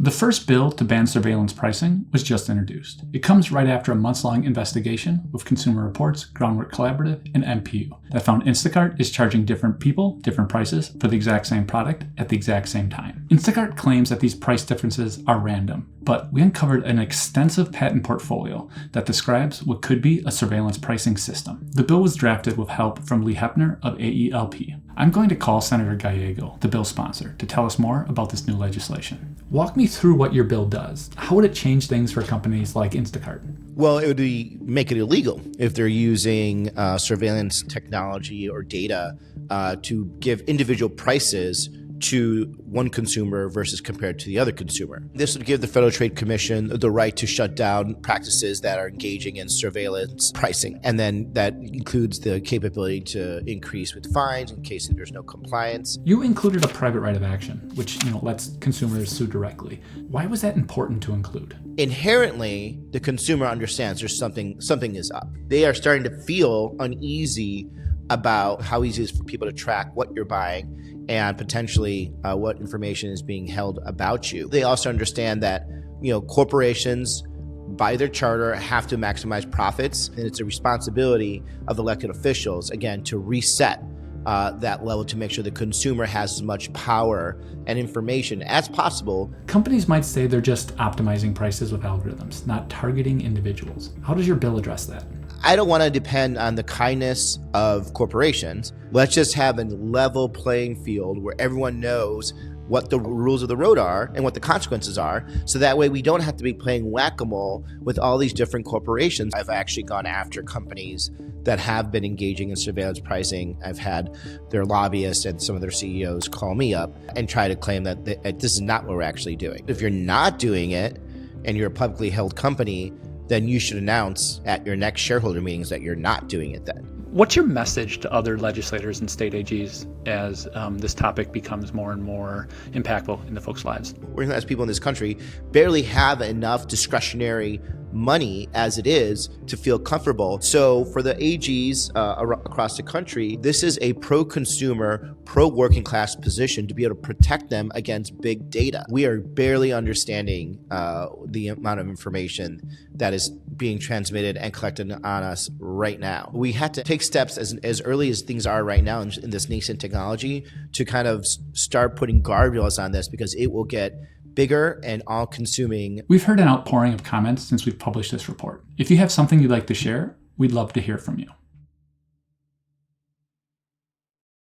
The first bill to ban surveillance pricing was just introduced. It comes right after a months-long investigation with Consumer Reports, Groundwork Collaborative, and MPU that found Instacart is charging different people different prices for the exact same product at the exact same time. Instacart claims that these price differences are random, but we uncovered an extensive patent portfolio that describes what could be a surveillance pricing system. The bill was drafted with help from Lee Heppner of AELP. I'm going to call Senator Gallego, the bill sponsor, to tell us more about this new legislation. Walk me through what your bill does. How would it change things for companies like Instacart? Well, it would make it illegal if they're using surveillance technology or data to give individual prices to one consumer versus compared to the other consumer. This would give the Federal Trade Commission the right to shut down practices that are engaging in surveillance pricing. And then that includes the capability to increase with fines in case there's no compliance. You included a private right of action, which lets consumers sue directly. Why was that important to include? Inherently, the consumer understands there's something is up. They are starting to feel uneasy about how easy it is for people to track what you're buying and potentially what information is being held about you. They also understand that corporations, by their charter, have to maximize profits, and it's a responsibility of elected officials, again, to reset that level to make sure the consumer has as much power and information as possible. Companies might say they're just optimizing prices with algorithms, not targeting individuals. How does your bill address that? I don't want to depend on the kindness of corporations. Let's just have a level playing field where everyone knows what the rules of the road are and what the consequences are, so that way we don't have to be playing whack-a-mole with all these different corporations. I've actually gone after companies that have been engaging in surveillance pricing. I've had their lobbyists and some of their CEOs call me up and try to claim that this is not what we're actually doing. If you're not doing it and you're a publicly held company, then you should announce at your next shareholder meetings that you're not doing it then. What's your message to other legislators and state AGs as this topic becomes more and more impactful in the folks' lives? Working class people in this country barely have enough discretionary money as it is to feel comfortable. So for the AGs across the country, this is a pro-consumer, pro-working class position to be able to protect them against big data. We are barely understanding the amount of information that is being transmitted and collected on us right now. We had to take steps as early as things are right now in this nascent technology to kind of start putting guardrails on this, because it will get bigger and all-consuming. We've heard an outpouring of comments since we've published this report. If you have something you'd like to share, we'd love to hear from you.